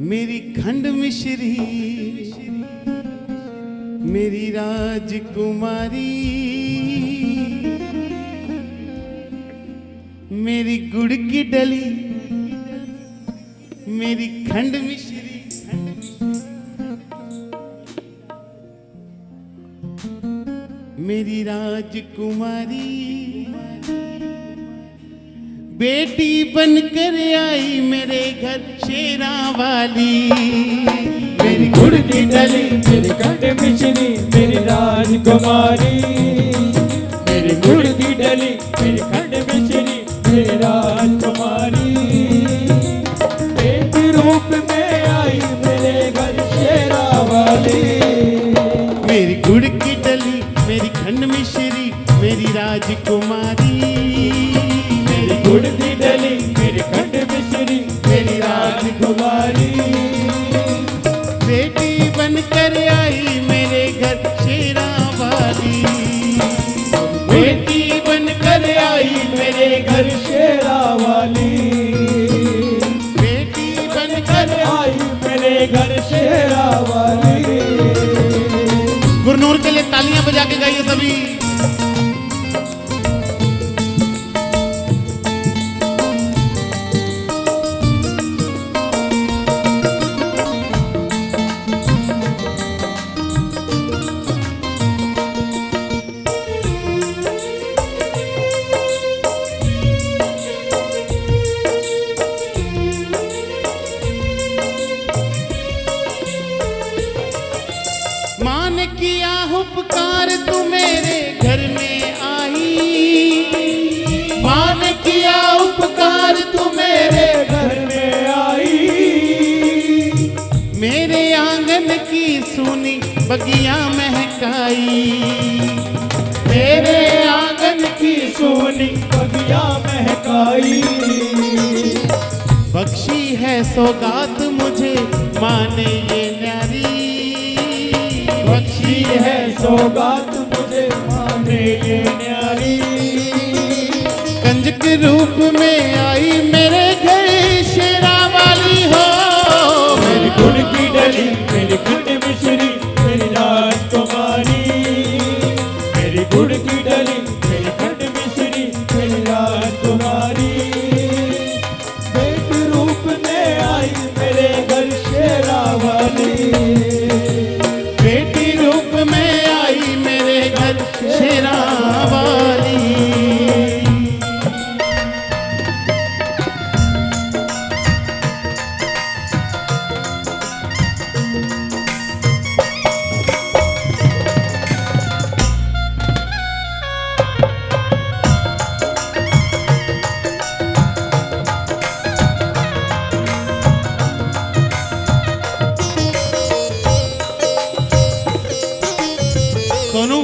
मेरी खंड मिश्री, मेरी राजकुमारी, मेरी गुड़ की डली, मेरी खंड मिश्री, मेरी राजकुमारी, बेटी बनकर आई मेरे घर शेरा वाली। मेरी गुड़ की डली, मेरी खंड मिश्री, मेरी राजकुमारी, मेरी गुड़ की डली, मेरी खंड मिश्री, मेरी राजकुमारी, बेटी रूप में आई मेरे घर शेरा वाली। मेरी गुड़ की डली, मेरी खंड मिश्री, मेरी राजकुमारी, मेरी गुड़ की डली, मेरी खंड मिश्री, मेरी राजकुमारी, बेटी बनकर आई मेरे घर शेरा वाली। बेटी बनकर आई मेरे घर शेरा वाली, बेटी बनकर आई मेरे घर शेरा वाली। गुरनूर के लिए तालियां बजा के गाइए सभी। माँ ने किया उपकार तू मेरे घर में आई, माँ ने किया उपकार तू मेरे घर में आई, मेरे आंगन की सुनी बगिया महकाई, मेरे आंगन की सोनी बगिया महकाई। बख्शी है सौगात मुझे माँ ने ये न्यारी, बख्शी है सौगात मुझे माँ ने ये न्यारी। कंज के रूप में आई मेरे घर शेरा वाली हो। मेरी गुड़ की डली, मेरी खंड मिश्री, मेरी राजकुमारी, मेरी गुड़ की डली, मेरी खंड मिश्री, मेरी राजकुमारी, बेटी रूप में आई मेरे घर शेरा वाली। बेटी रूप में आई मेरे घर शेरा वाली। सोनू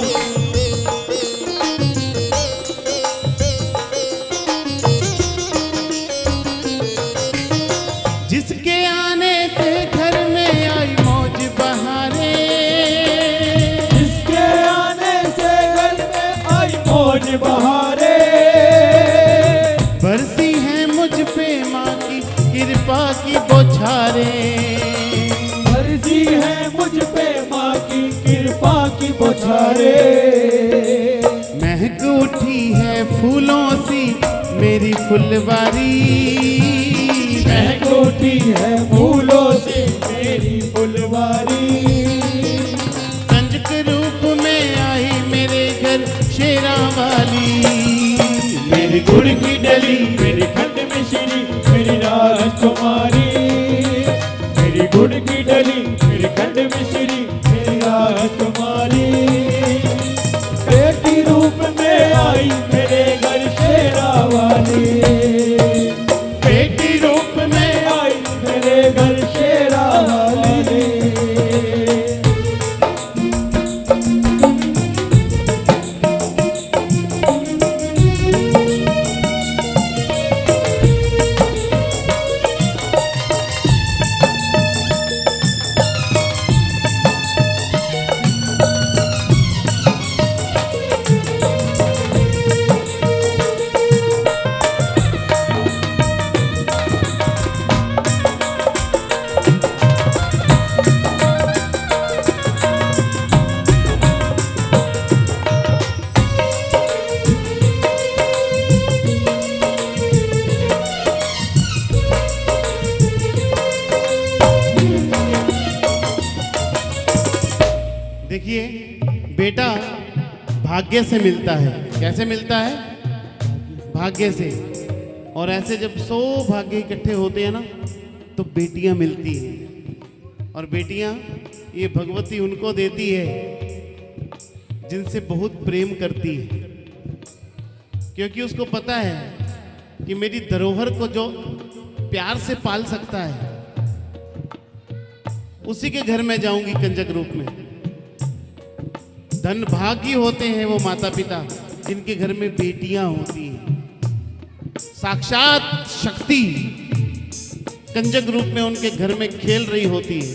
जिसके आने से घर में आई मौज बहारे, जिसके आने से घर में आई मौज बहारे, बरसी है मुझ पे माँ की कृपा की बौछारे, मर्जी है मुझ पे माँ की कृपा की बौछारे। महक उठी है फूलों सी मेरी फुलवारी, महक उठी है फूलों से मेरी फुलवारी। कंज के रूप में आई मेरे घर शेरा वाली। मेरी गुड़ की डली, मेरी खंड मिश्री, मेरी राजकुमारी, मेरी गुड़ की डली, मेरी खंड मिश्री, मेरी राजकुमारी, बेटी रूप में आई मेरे घर शेरा वाली। बेटी रूप में आई मेरे घर देखिए, बेटा भाग्य से मिलता है। कैसे मिलता है? भाग्य से। और ऐसे जब 100 भाग्य इकट्ठे होते हैं ना, तो बेटियां मिलती हैं। और बेटियां ये भगवती उनको देती है जिनसे बहुत प्रेम करती है, क्योंकि उसको पता है कि मेरी धरोहर को जो प्यार से पाल सकता है, उसी के घर में जाऊंगी कंजक रूप में। धन भागी होते हैं वो माता पिता जिनके घर में बेटियां होती हैं। साक्षात शक्ति कंजक रूप में उनके घर में खेल रही होती है।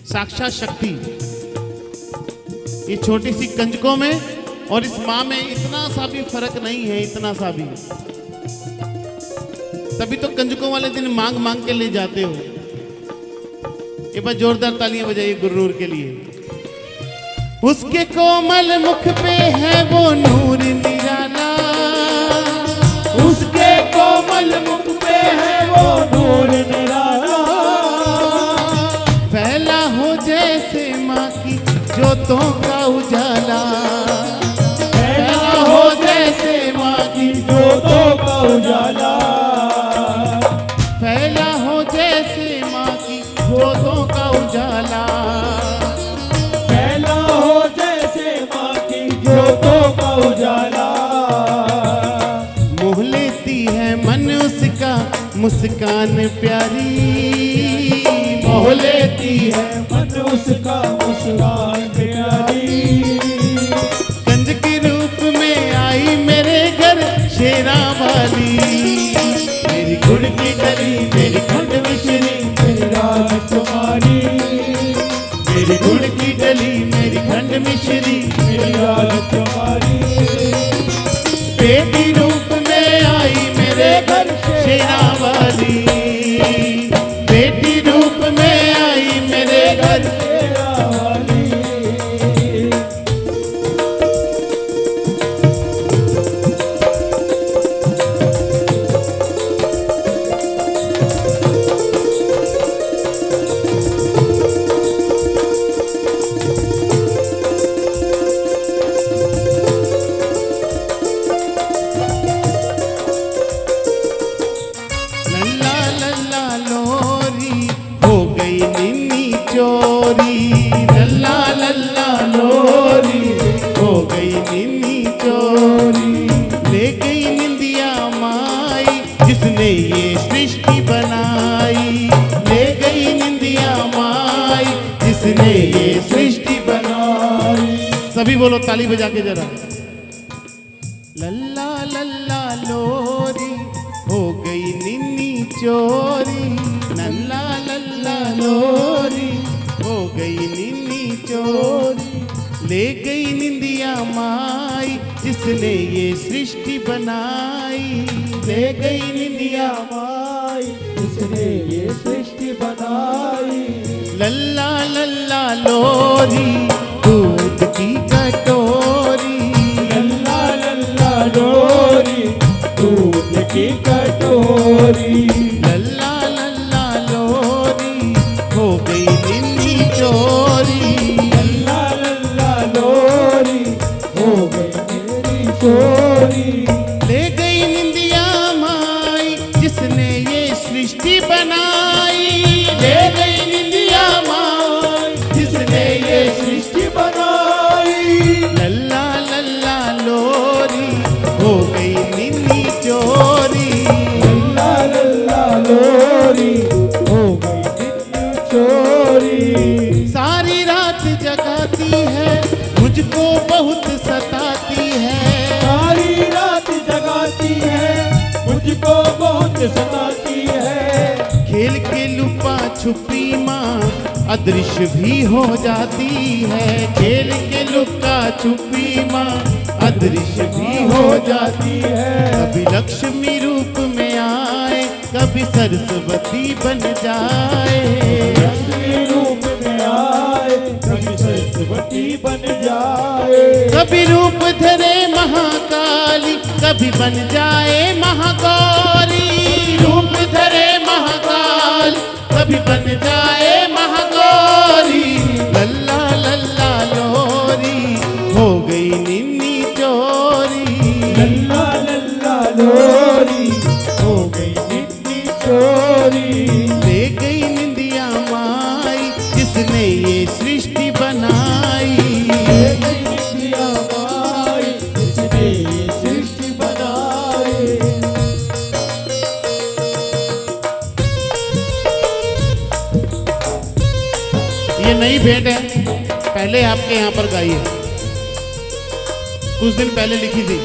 साक्षात शक्ति ये छोटी सी कंजकों में और इस मां में इतना सा भी फर्क नहीं है, इतना सा भी। तभी तो कंजकों वाले दिन मांग मांग के ले जाते हो। एक बार जोरदार तालियां बजाइए गुरुनूर के लिए। उसके कोमल मुख पे है वो नूर निराला, उसके कोमल मुख पे है वो नूर निराला। फैला हो जैसे माँ की जोतों का उजाला, फैला हो जैसे माँ की जोतों का उजाला। फैला हो जैसे माँ की जोतों का उजाला। फैला हो जैसे माँ की जोतों का उजाला। मोह लेती है मन उसका मुस्कान प्यारी, मोह लेती है मन उसका मुस्कान प्यारी। कंज के रूप में आई मेरे घर शेरा वाली, मेरी गुड़ की डली मेरी खंड मिश्री मेरी राजकुमारी, मेरी गुड़ की डली मेरी खंड मिश्री मेरी राजकुमारी। बेटी रूप में आई मेरे घर शेरा वाली, बेटी रूप में आई मेरे घर। तेरा वाली। लल्ला लल्ला लोरी हो गई निन्नी चोरी, लल्ला लल्ला लोरी हो गई निन्नी चोरी। ले गई निंदिया माई जिसने ये सृष्टि बनाई, ले गई निंदिया माई जिसने ये सृष्टि बनाई। सभी बोलो ताली बजा के जरा। लल्ला लल्ला लोरी हो गई निन्नी चोरी, लल्ला लल्ला लोरी हो गई निन्नी चोरी। ले गई निंदिया माई जिसने ये सृष्टि बनाई, ले गई निंदिया माई जिसने ये सृष्टि बनाई। लल्ला लल्ला लोरी दूध की कटोरी, लल्ला लल्ला लोरी दूध की कटोरी। लल्ला लल्ला लोरी हो गई निन्नी चोरी, लल्ला लल्ला लोरी हो गई मेरी चोरी। ले गई निंदिया माई जिसने ये सृष्टि बनाई, ले गई निंदिया माई जिसने ये सृष्टि बनाई। लल्ला लल्ला लोरी हो गई निन्नी चोरी, लल्ला लल्ला लोरी हो गई निन्नी चोरी। सारी रात जगाती है मुझको बहुत सताती है, सारी रात जगाती है मुझको बहुत सताती है। खेल के लुपा छुपी माँ अदृश्य भी हो जाती है, खेल के लुका छुपी माँ अदृश्य भी हो जाती है। कभी लक्ष्मी रूप में आए कभी सरस्वती बन जाए, लक्ष्मी रूप में आए कभी सरस्वती बन जाए। कभी रूप धरे महाकाली कभी बन जाए महागौरी, रूप धरे महाकाल कभी बन जाए महागौरी। लल्ला लल्ला लो ये नई भेंट है, पहले आपके यहाँ पर गाई है, कुछ दिन पहले लिखी थी।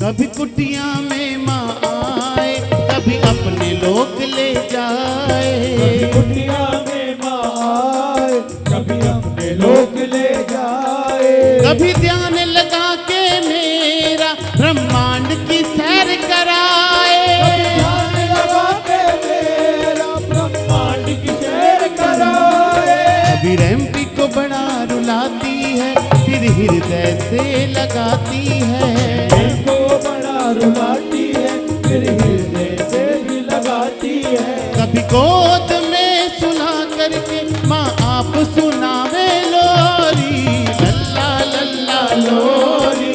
कभी कुटिया में माँ आए, कभी अपने लोग ले जाए। कभी कुटिया में माँ आए, कभी अपने लोग ले जाए। कभी ध्यान लगा के मेरा ब्रह्मांड की सैर कराए। कभी ध्यान लगा के मेरा ब्रह्मांड की सैर कराए। कभी रैम्पी को बड़ा रुलाती है, फिर हृदय से लगाती है। को बड़ा रुलाती है, फिर हृदय से भी लगाती है। कभी गोद में सुला करके माँ आप सुनावे लोरी, लल्ला लल्ला लोरी,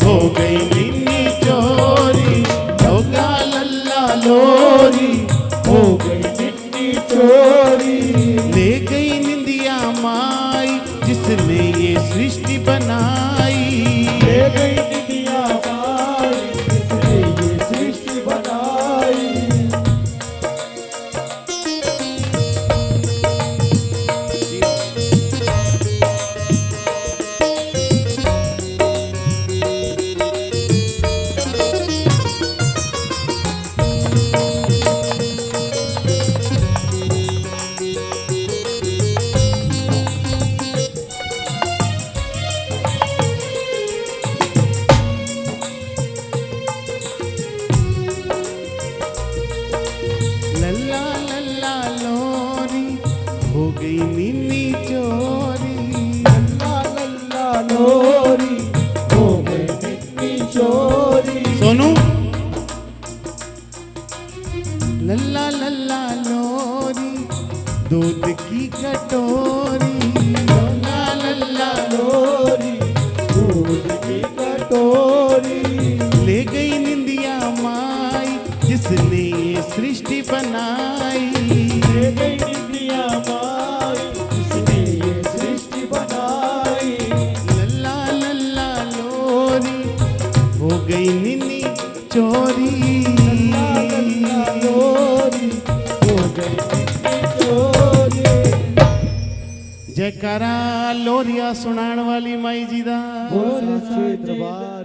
हो गई निन्नी चोरी, होगा लल्ला लोरी, हो गई निन्नी चोरी। ले गई निंदिया माई जिसने ये सृष्टि बनाई। ले गई निंदिया माई जिसने ये सृष्टि बनाई। लल्ला लल्ला लोरी, हो गई निन्नी चोरी। लल्ला लल्ला लोरी, हो गई निन्नी चोरी। सोनू, लल्ला लल्ला लोरी, दूध की कटोरी। लल्ला लल्ला लोरी, दूध की कटोरी। ले गई निंदिया माई जिसने ये सृष्टि बनाई। ले गई निंदिया माई जिसने ये सृष्टि बनाई। लल्ला लल्ला लोरी, हो गई निन्नी चोरी। लल्ला लल्ला लोरी, हो गई निन्नी चोरी। जयकारा लोरिया सुनाण वाली माई जी दा। बोल सच्चे दरबार